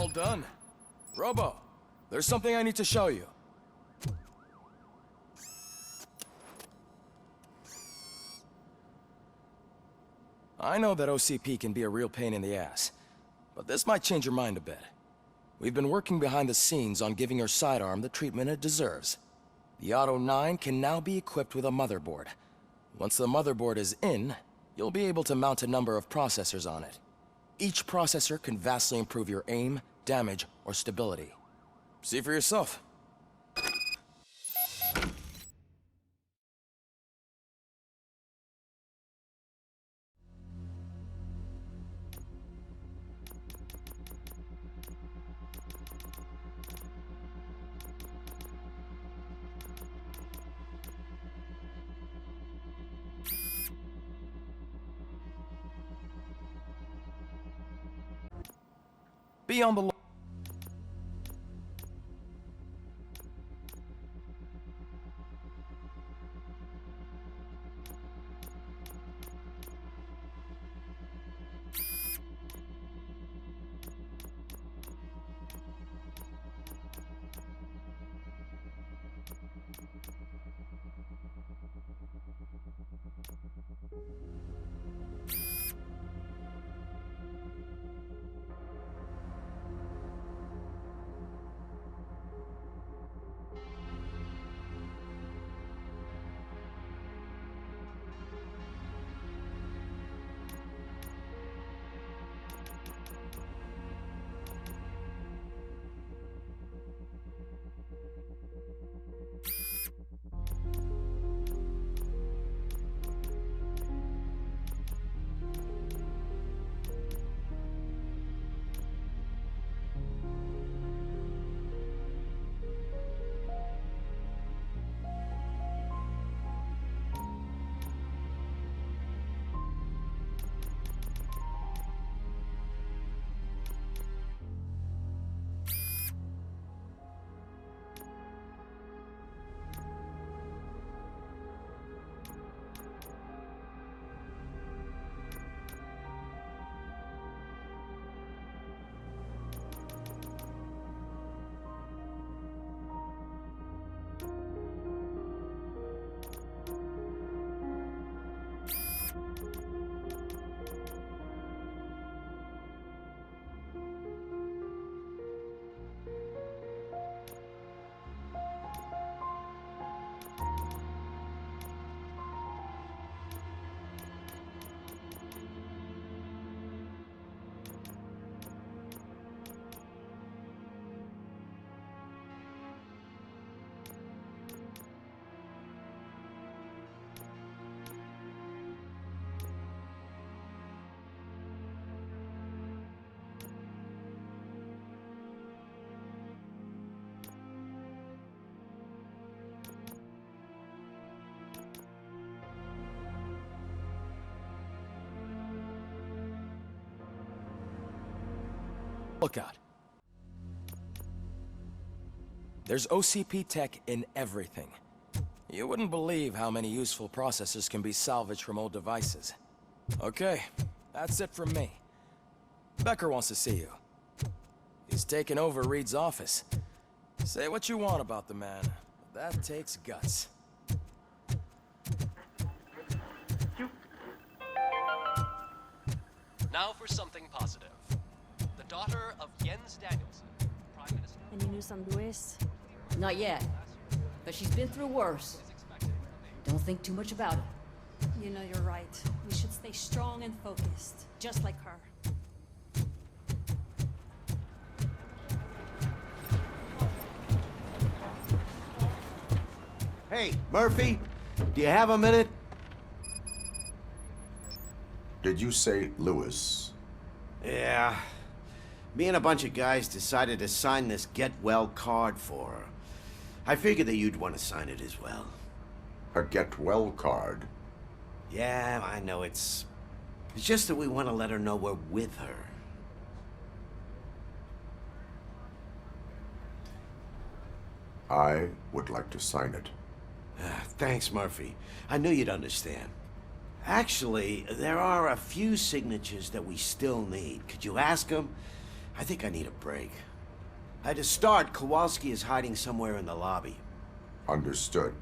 All done. Robo, there's something I need to show you. I know that OCP can be a real pain in the ass, but this might change your mind a bit. We've been working behind the scenes on giving your sidearm the treatment it deserves. The Auto 9 can now be equipped with a motherboard. Once the motherboard is in, you'll be able to mount a number of processors on it. Each processor can vastly improve your aim, damage, or stability. See for yourself. Be on the lookout. There's OCP tech in everything. You wouldn't believe how many useful processors can be salvaged from old devices. Okay, that's it from me. Becker wants to see you. He's taken over Reed's office. Say what you want about the man. That takes guts. Now for something positive. The daughter of Jens Danielson, Prime Minister... Any news on Luis? Not yet, but she's been through worse. Don't think too much about it. You know you're right. We should stay strong and focused, just like her. Hey, Murphy, do you have a minute? Did you say Lewis? Yeah. Me and a bunch of guys decided to sign this get well card for her. I figured that you'd want to sign it as well. A get well card? Yeah, I know it's just that we want to let her know we're with her. I would like to sign it. Thanks, Murphy. I knew you'd understand. Actually, there are a few signatures that we still need. Could you ask them? I think I need a break. To start, Kowalski is hiding somewhere in the lobby. Understood.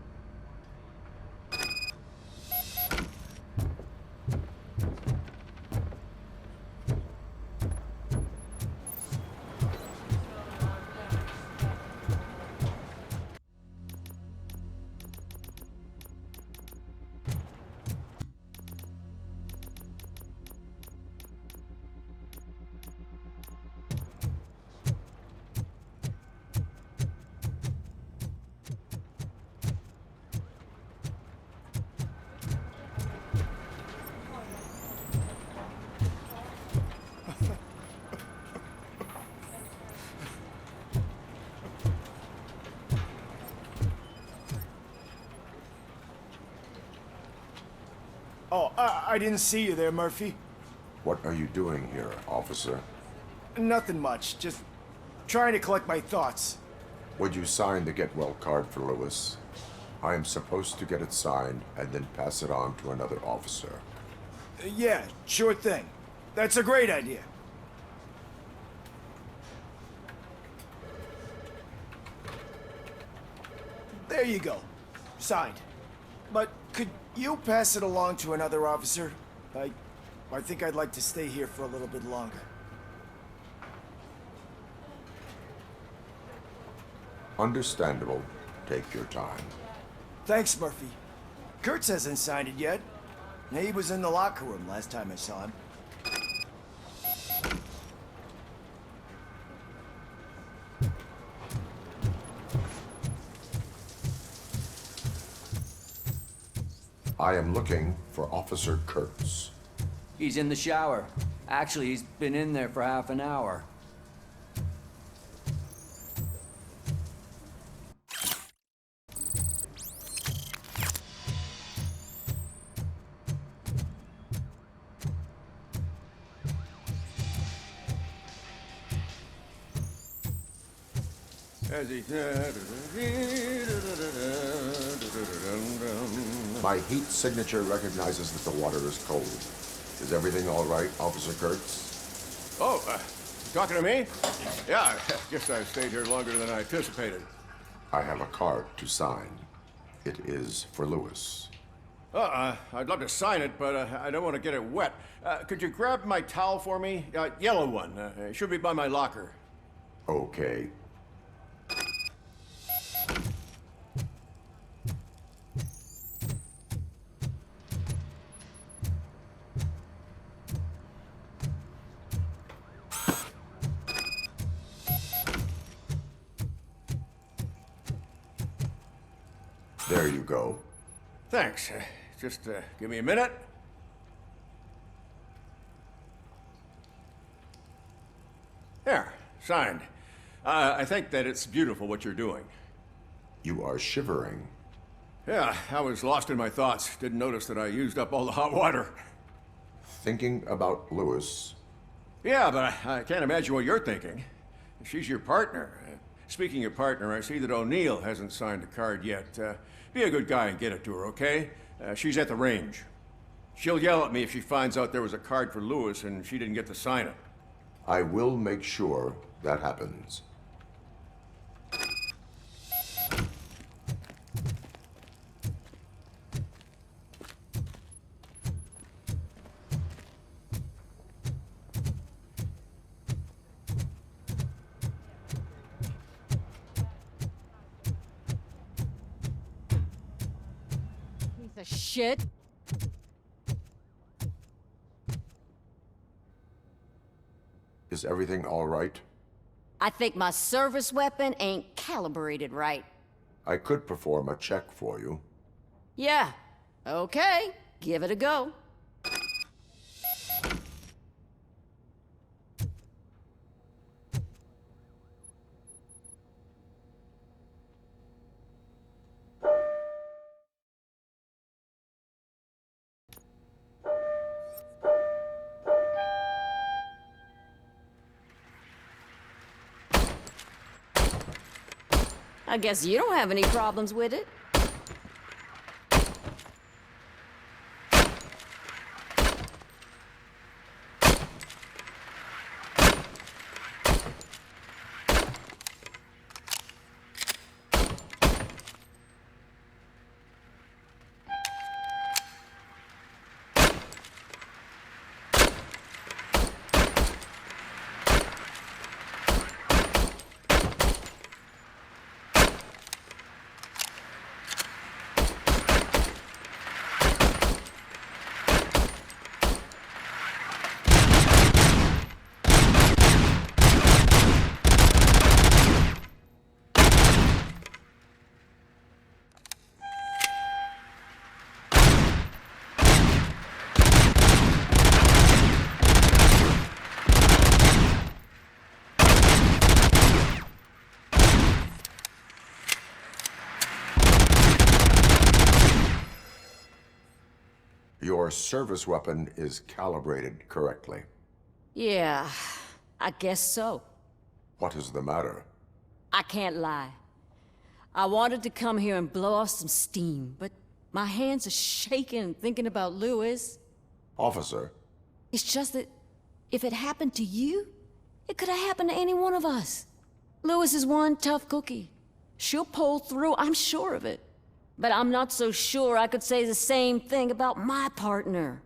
Oh, I didn't see you there, Murphy. What are you doing here, officer? Nothing much, just trying to collect my thoughts. Would you sign the get well card for Lewis? I am supposed to get it signed and then pass it on to another officer. Yeah, sure thing. That's a great idea. There you go. Signed. But could you pass it along to another officer? I think I'd like to stay here for a little bit longer. Understandable. Take your time. Thanks, Murphy. Kurtz hasn't signed it yet. He was in the locker room last time I saw him. I am looking for Officer Kurtz. He's in the shower. Actually, he's been in there for half an hour. My heat signature recognizes that the water is cold. Is everything all right, Officer Kurtz? Oh, talking to me? Yeah, guess I stayed here longer than I anticipated. I have a card to sign. It is for Lewis. I'd love to sign it, but I don't want to get it wet. Could you grab my towel for me? Yellow one. It should be by my locker. Okay. There you go. Thanks. Just give me a minute. There, signed. I think that it's beautiful what you're doing. You are shivering. Yeah, I was lost in my thoughts. Didn't notice that I used up all the hot water. Thinking about Lewis. Yeah, but I can't imagine what you're thinking. She's your partner. Speaking of partner, I see that O'Neill hasn't signed a card yet. Be a good guy and get it to her, okay? She's at the range. She'll yell at me if she finds out there was a card for Lewis and she didn't get to sign it. I will make sure that happens. Piece of shit. Is everything all right? I think my service weapon ain't calibrated right. I could perform a check for you. Yeah. Okay. Give it a go. I guess you don't have any problems with it. Your service weapon is calibrated correctly. Yeah, I guess so. What is the matter? I can't lie. I wanted to come here and blow off some steam, but my hands are shaking thinking about Lewis. Officer, It's just that if it happened to you, it could have happened to any one of us. Lewis is one tough cookie. She'll pull through, I'm sure of it. But I'm not so sure I could say the same thing about my partner.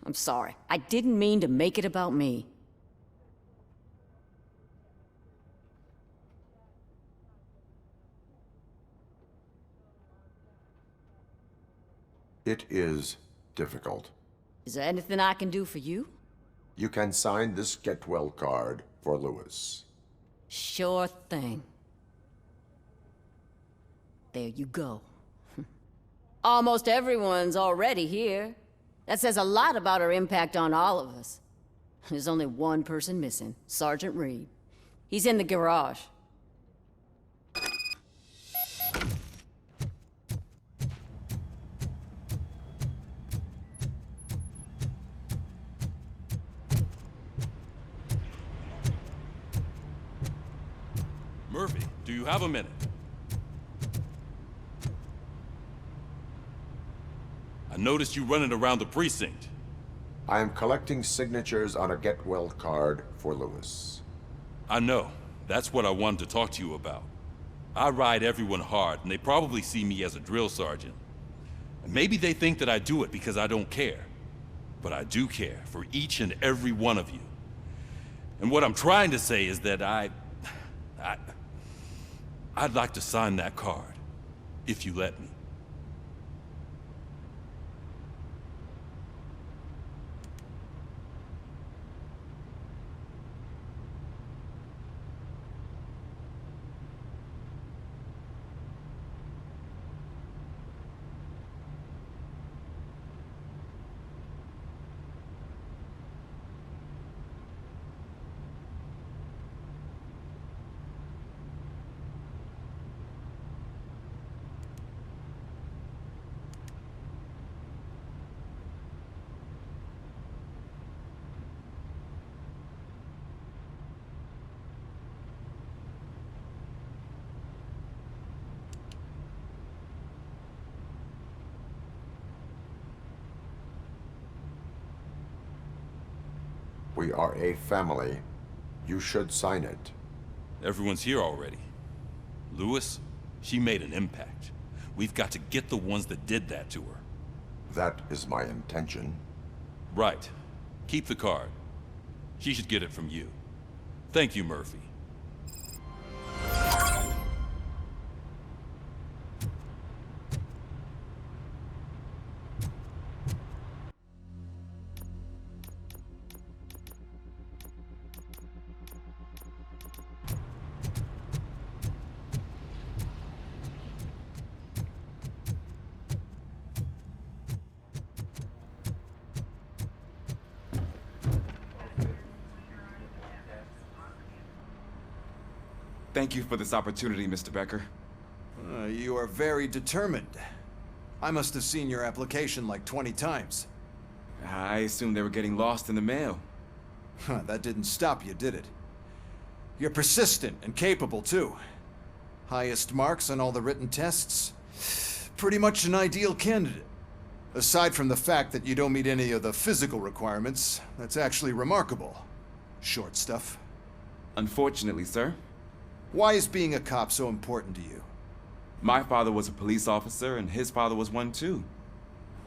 I'm sorry. I didn't mean to make it about me. it is difficult. Is there anything I can do for you? You can sign this get well card for Lewis. Sure thing. There you go. Almost everyone's already here. That says a lot about her impact on all of us. There's only one person missing, Sergeant Reed. He's in the garage. Murphy, do you have a minute? I noticed you running around the precinct. I am collecting signatures on a get well card for Lewis. I know. That's what I wanted to talk to you about. I ride everyone hard, and they probably see me as a drill sergeant. And maybe they think that I do it because I don't care. But I do care for each and every one of you. And what I'm trying to say is that I'd like to sign that card, if you let me. We are a family. You should sign it. Everyone's here already. Lewis, she made an impact. We've got to get the ones that did that to her. That is my intention. Right. Keep the card. She should get it from you. Thank you, Murphy. Thank you for this opportunity, Mr. Becker. You are very determined. I must have seen your application like 20 times. I assumed they were getting lost in the mail. That didn't stop you, did it? You're persistent and capable, too. Highest marks on all the written tests. Pretty much an ideal candidate. Aside from the fact that you don't meet any of the physical requirements, that's actually remarkable. Short stuff. Unfortunately, sir. Why is being a cop so important to you? My father was a police officer, and his father was one, too.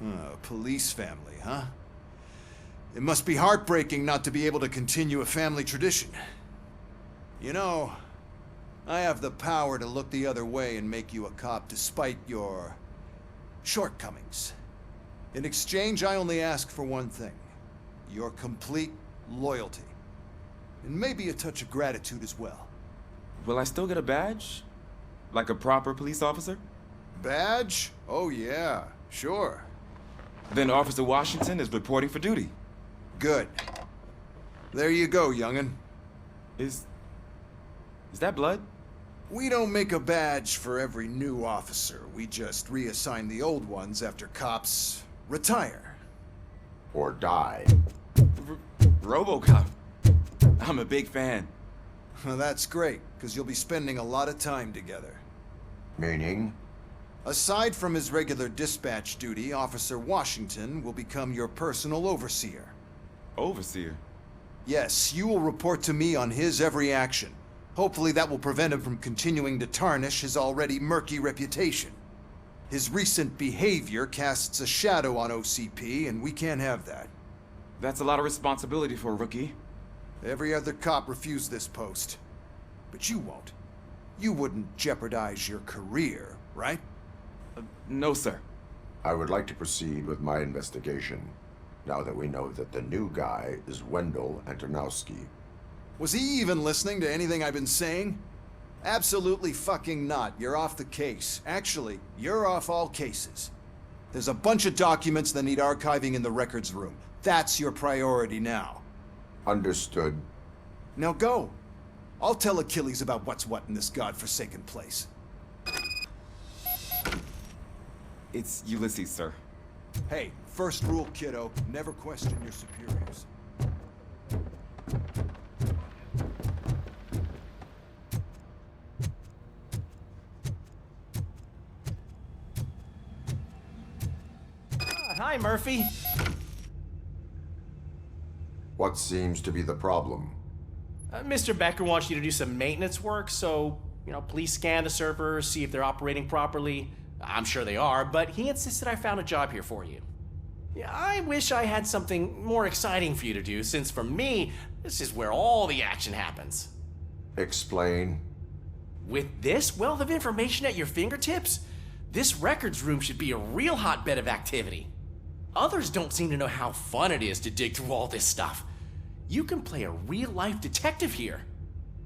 A police family, huh? It must be heartbreaking not to be able to continue a family tradition. You know, I have the power to look the other way and make you a cop despite your shortcomings. In exchange, I only ask for one thing. Your complete loyalty. And maybe a touch of gratitude as well. Will I still get a badge? Like a proper police officer? Badge? Oh yeah, sure. Then Officer Washington is reporting for duty. Good. There you go, young'un. Is that blood? We don't make a badge for every new officer. We just reassign the old ones after cops retire. Or die. Robocop. I'm a big fan. Well, that's great, because you'll be spending a lot of time together. Meaning? Aside from his regular dispatch duty, Officer Washington will become your personal overseer. Overseer? Yes, you will report to me on his every action. Hopefully that will prevent him from continuing to tarnish his already murky reputation. His recent behavior casts a shadow on OCP, and we can't have that. That's a lot of responsibility for a rookie. Every other cop refused this post. But you won't. You wouldn't jeopardize your career, right? No, sir. I would like to proceed with my investigation, now that we know that the new guy is Wendell Antonowski. Was he even listening to anything I've been saying? Absolutely fucking not. You're off the case. Actually, you're off all cases. There's a bunch of documents that need archiving in the records room. That's your priority now. Understood. Now go. I'll tell Achilles about what's what in this godforsaken place. It's Ulysses, sir. Hey, first rule, kiddo, never question your superiors. Hi, Murphy. What seems to be the problem? Mr. Becker wants you to do some maintenance work, so, please scan the servers, see if they're operating properly. I'm sure they are, but he insisted I found a job here for you. Yeah, I wish I had something more exciting for you to do, since for me, this is where all the action happens. Explain. With this wealth of information at your fingertips, this records room should be a real hotbed of activity. Others don't seem to know how fun it is to dig through all this stuff. You can play a real-life detective here.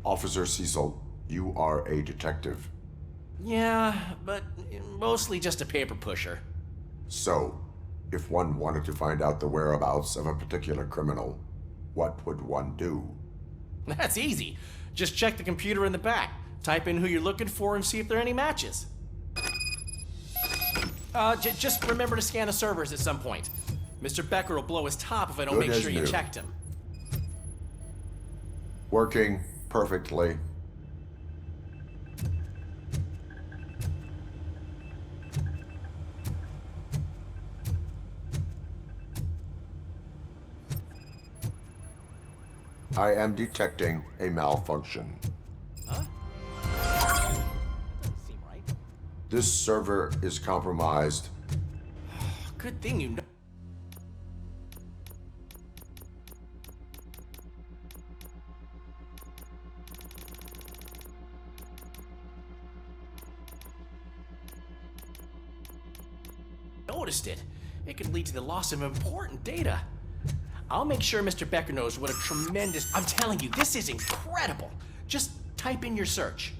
Officer Cecil, you are a detective. Yeah, but mostly just a paper pusher. So, if one wanted to find out the whereabouts of a particular criminal, what would one do? That's easy. Just check the computer in the back, type in who you're looking for, and see if there are any matches. Just remember to scan the servers at some point. Mr. Becker will blow his top if I don't Good make as sure you new. checked him. Working perfectly. I am detecting a malfunction. Huh? Doesn't seem right. This server is compromised. Good thing you know. Noticed it. It could lead to the loss of important data. I'll make sure Mr. Becker knows what a tremendous... I'm telling you, this is incredible. Just type in your search.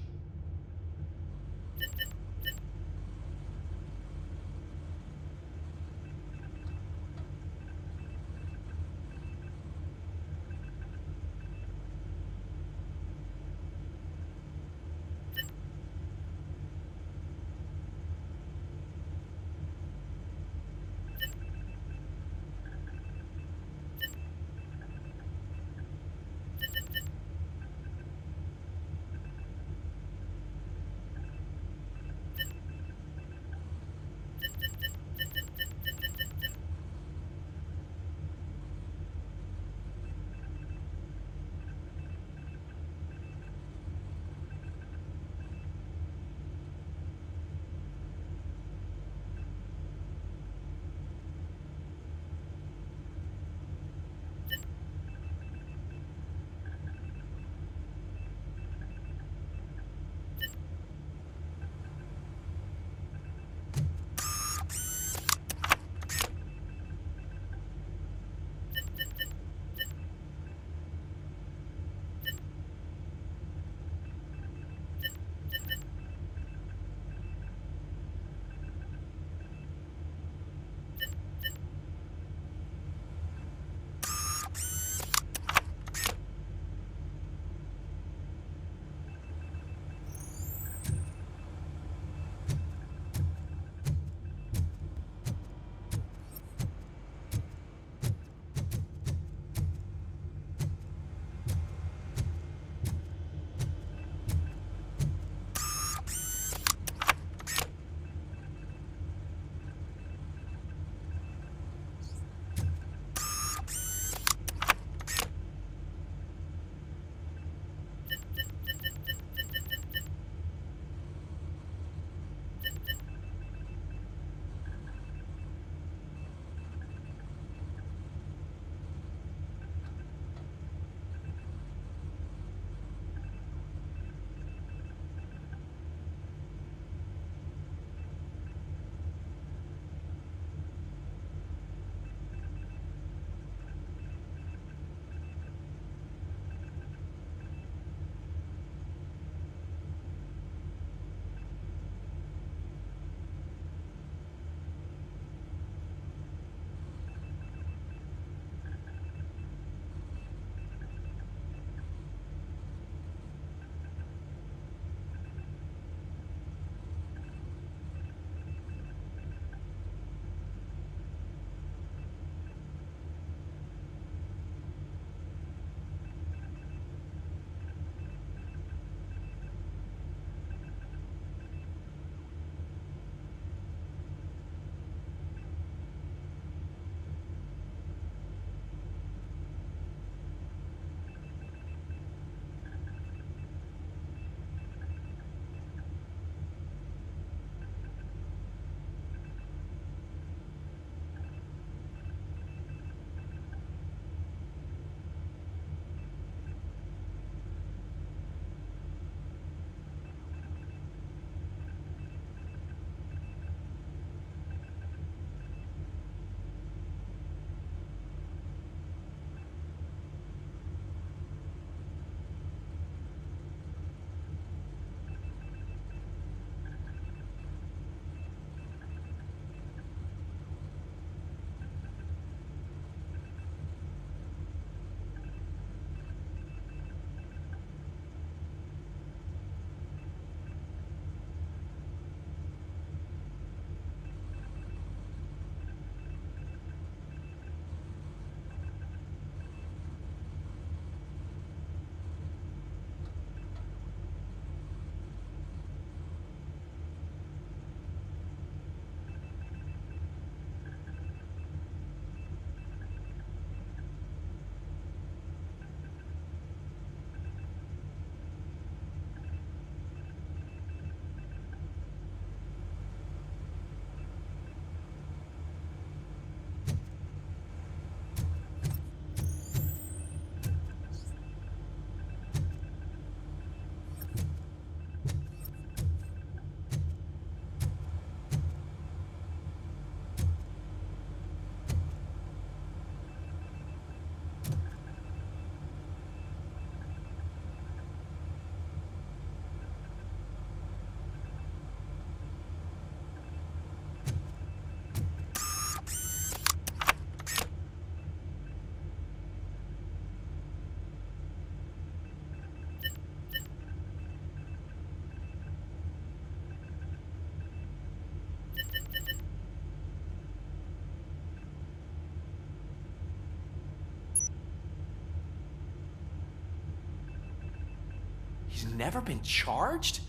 never been charged?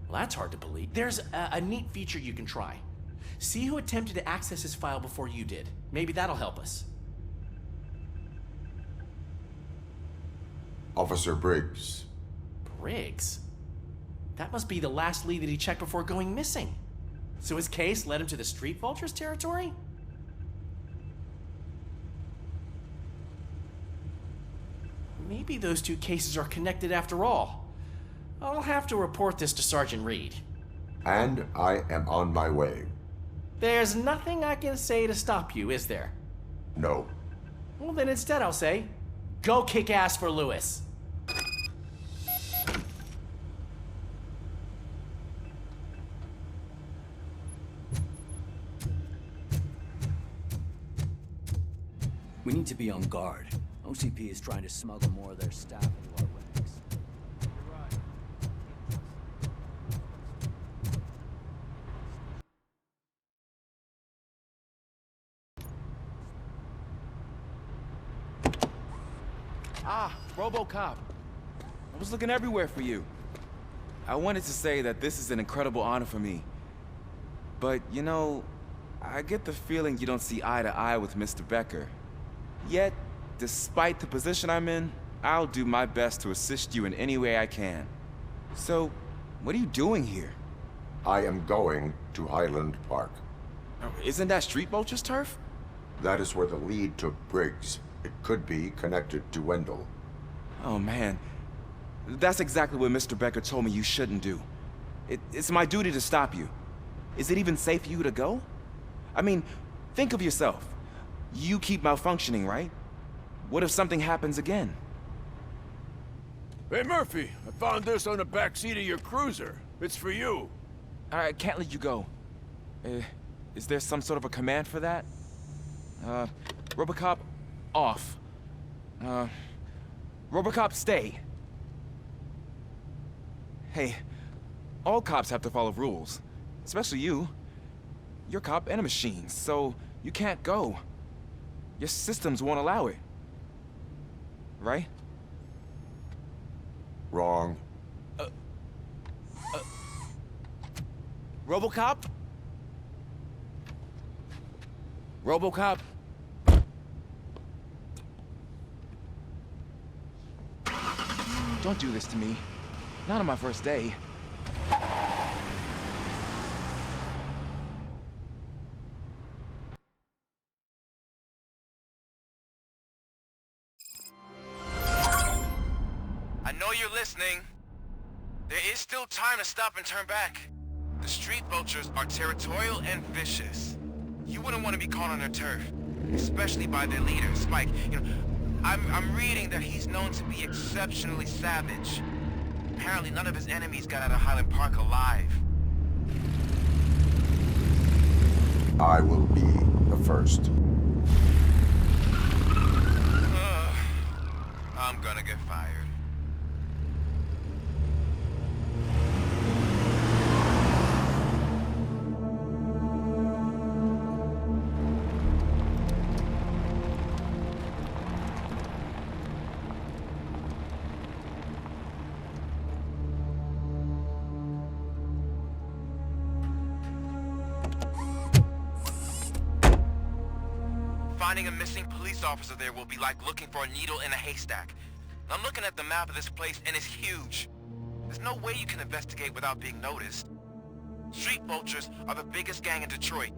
Well, that's hard to believe. There's a neat feature you can try. See who attempted to access his file before you did. Maybe that'll help us. Officer Briggs. Briggs? That must be the last lead that he checked before going missing. So his case led him to the Street Vultures territory? Maybe those two cases are connected after all. I'll have to report this to Sergeant Reed. And I am on my way. There's nothing I can say to stop you, is there? No. Well, then instead I'll say, go kick ass for Lewis. We need to be on guard. OCP is trying to smuggle more of their staff into our ranks. Ah, Robocop. I was looking everywhere for you. I wanted to say that this is an incredible honor for me. But, you know, I get the feeling you don't see eye to eye with Mr. Becker. Yet, despite the position I'm in, I'll do my best to assist you in any way I can. So, what are you doing here? I am going to Highland Park. Isn't that Street Vulture's turf? That is where the lead took Briggs. It could be connected to Wendell. Oh man, that's exactly what Mr. Becker told me you shouldn't do. It's my duty to stop you. Is it even safe for you to go? I mean, think of yourself. You keep malfunctioning, right? What if something happens again? Hey, Murphy, I found this on the back seat of your cruiser. It's for you. I can't let you go. Is there some sort of a command for that? Robocop, off. Robocop, stay. Hey, all cops have to follow rules. Especially you. You're a cop and a machine, so you can't go. Your systems won't allow it. Right? Wrong. Robocop? Robocop? Don't do this to me. Not on my first day. I know you're listening. There is still time to stop and turn back. The Street Vultures are territorial and vicious. You wouldn't want to be caught on their turf, especially by their leader, Spike. You know, I'm reading that he's known to be exceptionally savage. Apparently none of his enemies got out of Highland Park alive. I will be the first. I'm gonna get fired. Finding a missing police officer there will be like looking for a needle in a haystack. I'm looking at the map of this place and it's huge. There's no way you can investigate without being noticed. Street Vultures are the biggest gang in Detroit.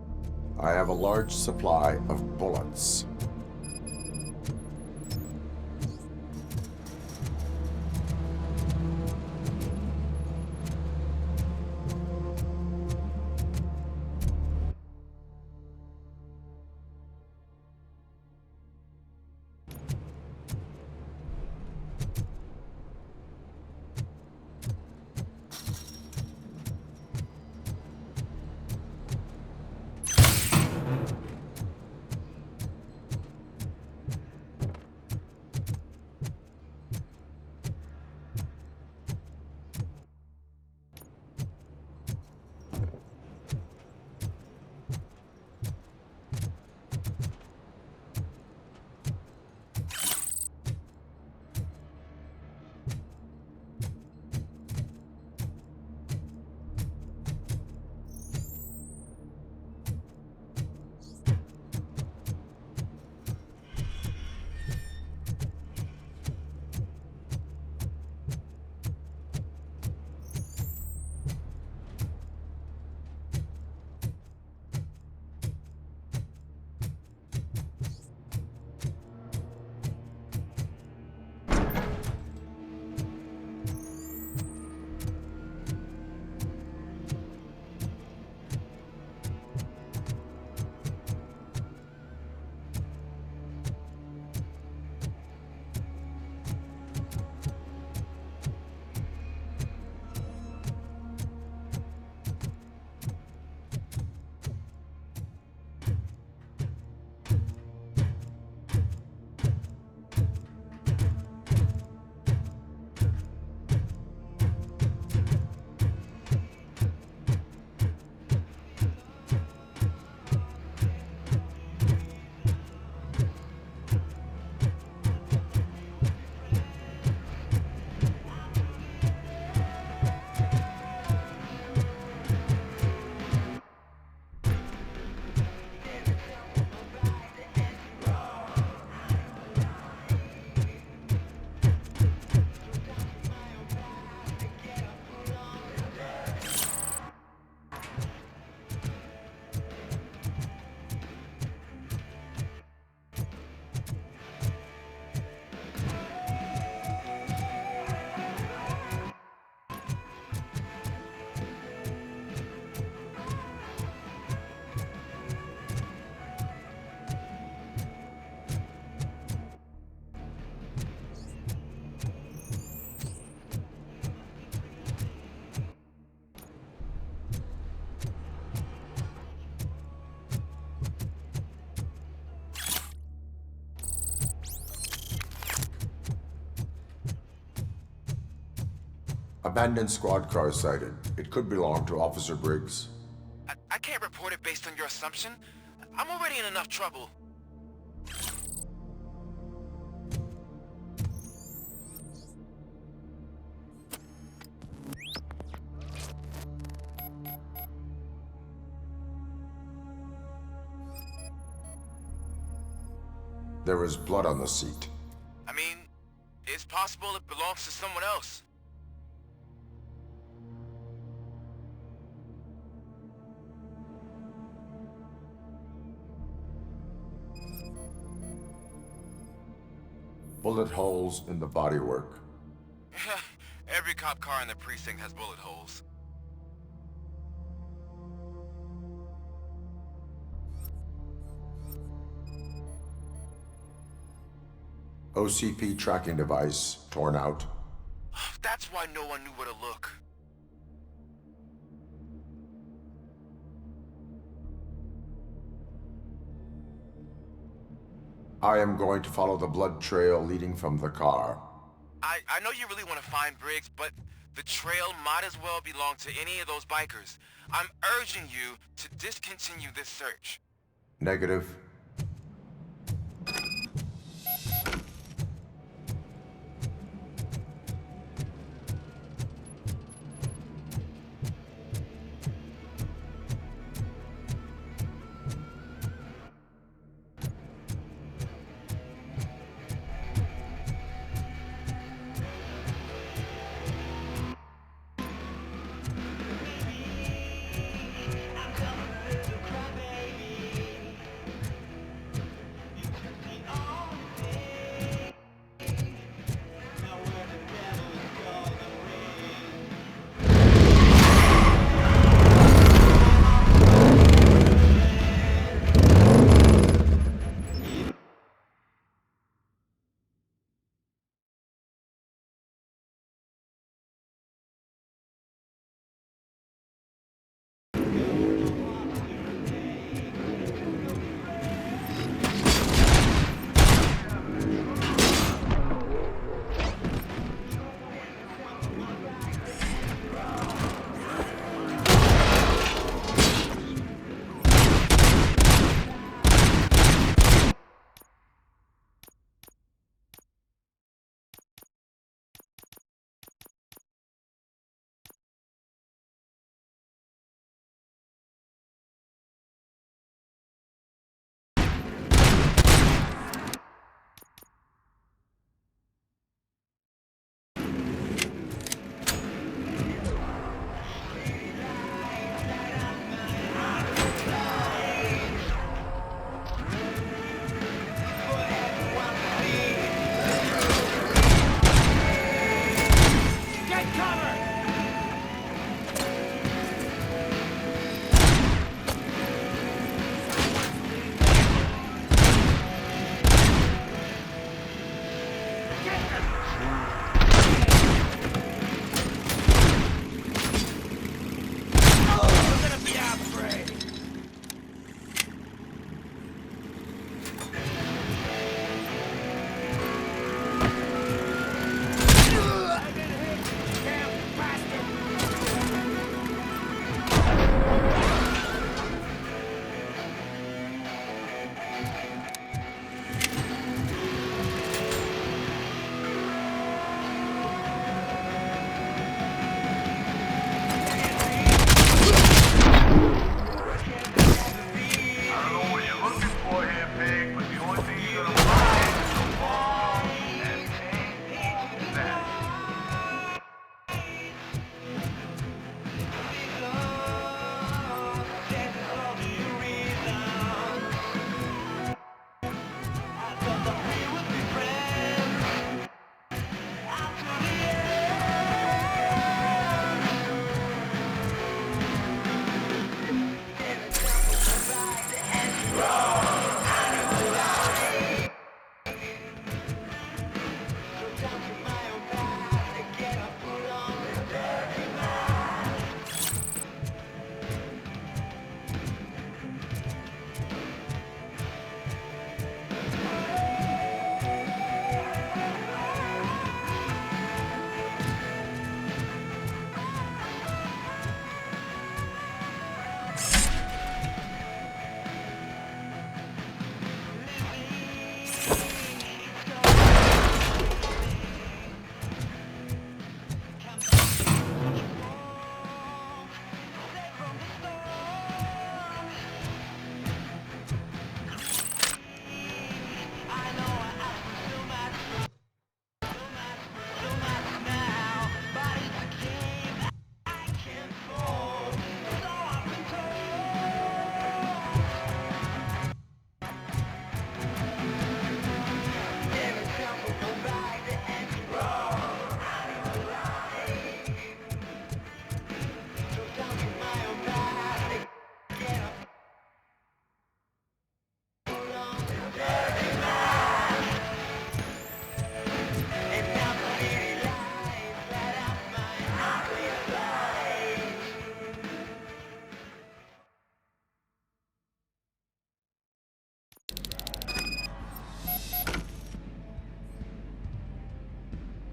I have a large supply of bullets. Abandoned squad car sighted. It could belong to Officer Briggs. I can't report it based on your assumption. I'm already in enough trouble. There is blood on the seat. I mean, it's possible it belongs to someone else. Bullet holes in the bodywork. Every cop car in the precinct has bullet holes. OCP tracking device torn out. That's why no one knew where to look. I am going to follow the blood trail leading from the car. I know you really want to find Briggs, but the trail might as well belong to any of those bikers. I'm urging you to discontinue this search. Negative.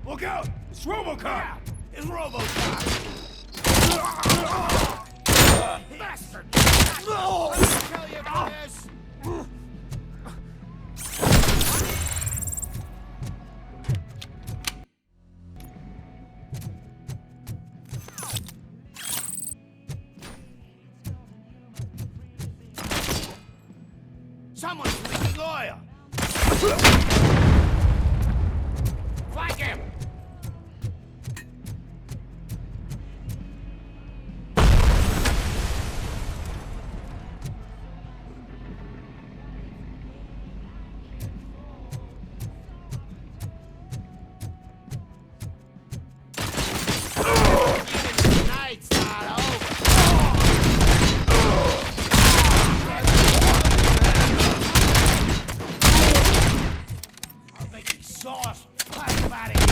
Look out! It's Robocop! Yeah, it's Robocop! Bastard! Let me tell you about this! Someone's leaking oil! Flank him! Night's not over! I'm making sauce! I'm out of here!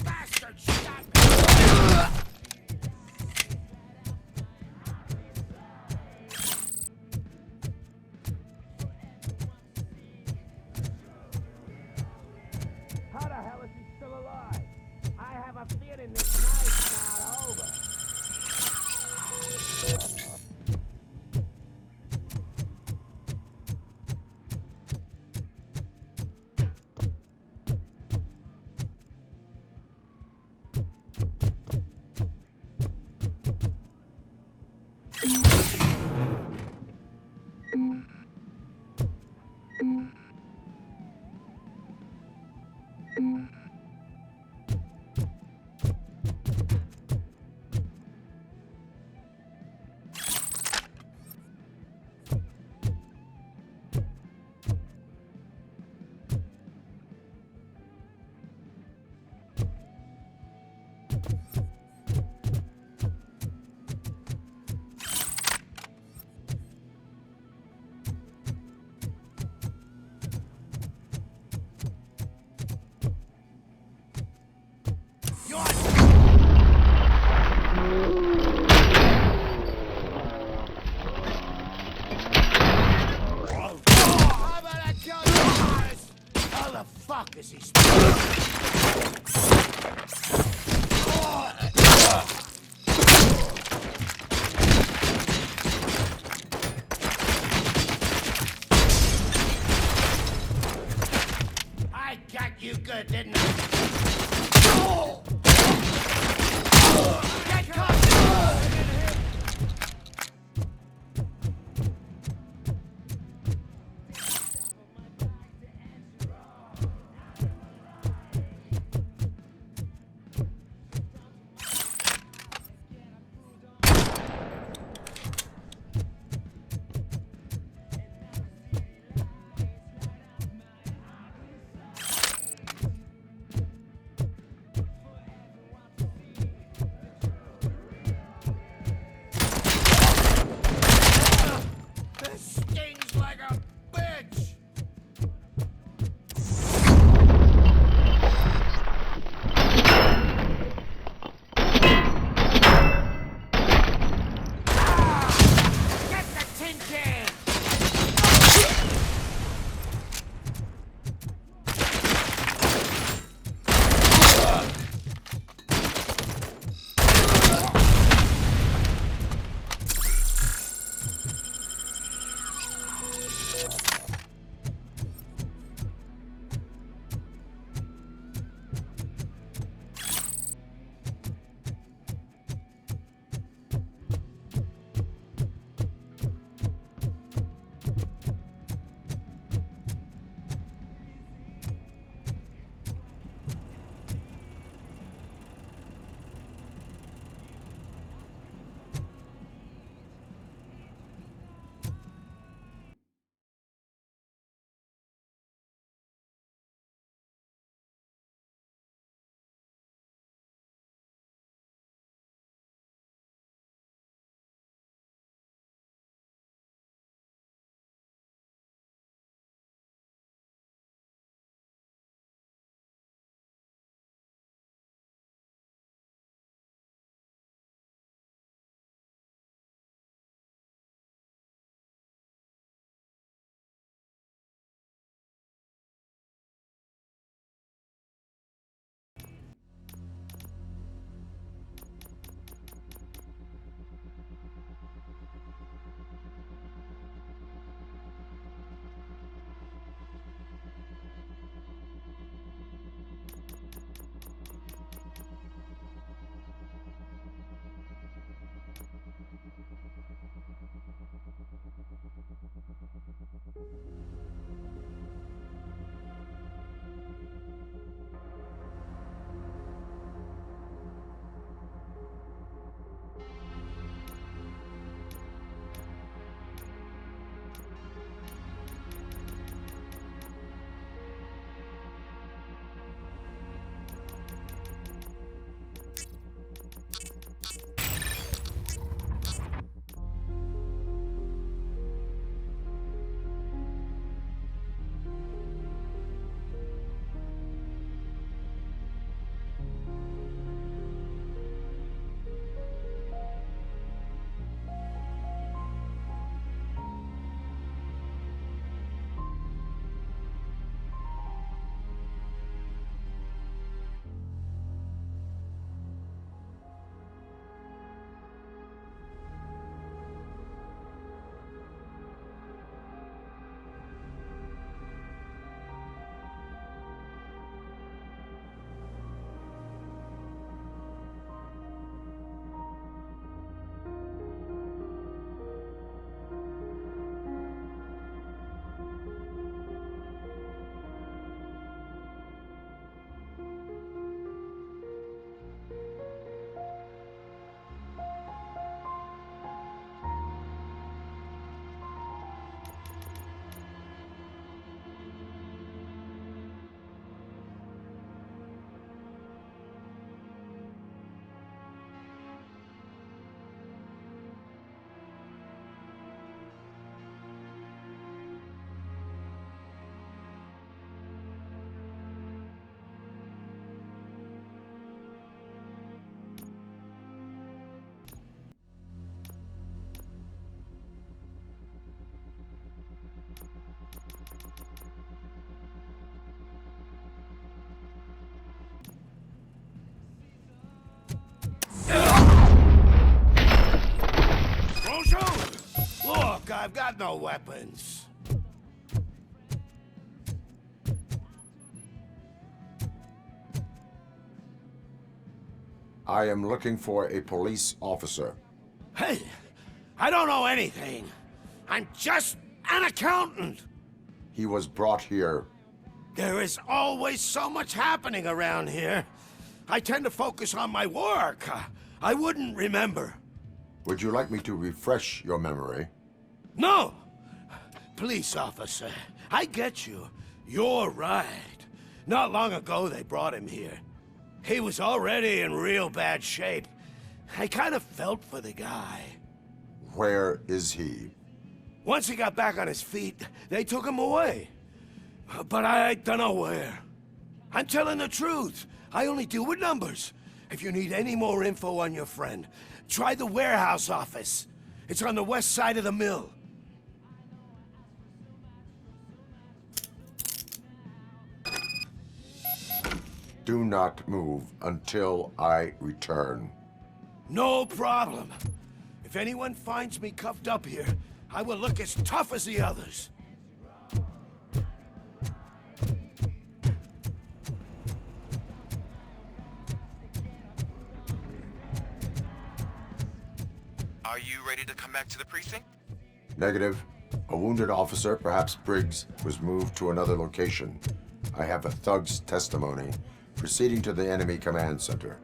Bastard shot me! How the hell is he still alive? I have a feeling this night's not over. How the fuck is he I got you good, didn't I? Get caught! I've got no weapons. I am looking for a police officer. Hey, I don't know anything. I'm just an accountant. He was brought here. There is always so much happening around here. I tend to focus on my work. I wouldn't remember. Would you like me to refresh your memory? No! Police officer, I get you. You're right. Not long ago they brought him here. He was already in real bad shape. I kind of felt for the guy. Where is he? Once he got back on his feet, they took him away. But I don't know where. I'm telling the truth. I only deal with numbers. If you need any more info on your friend, try the warehouse office. It's on the west side of the mill. Do not move until I return. No problem. If anyone finds me cuffed up here, I will look as tough as the others. Are you ready to come back to the precinct? Negative. A wounded officer, perhaps Briggs, was moved to another location. I have a thug's testimony proceeding to the enemy command center.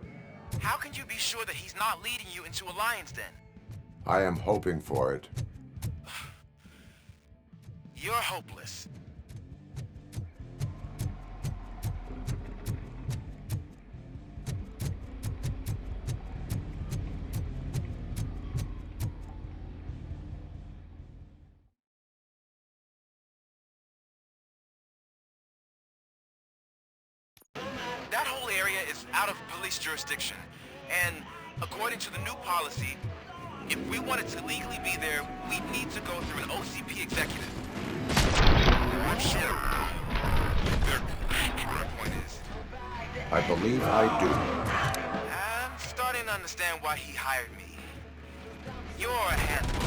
How can you be sure that he's not leading you into a lion's den? I am hoping for it. You're hopeless. That whole area is out of police jurisdiction, and according to the new policy, if we wanted to legally be there, we'd need to go through an OCP executive. I'm sure their correct point is. I believe I do. I'm starting to understand why he hired me. You're a handful.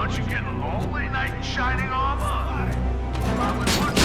Aren't you getting lonely, knight in shining armor? Well, it looks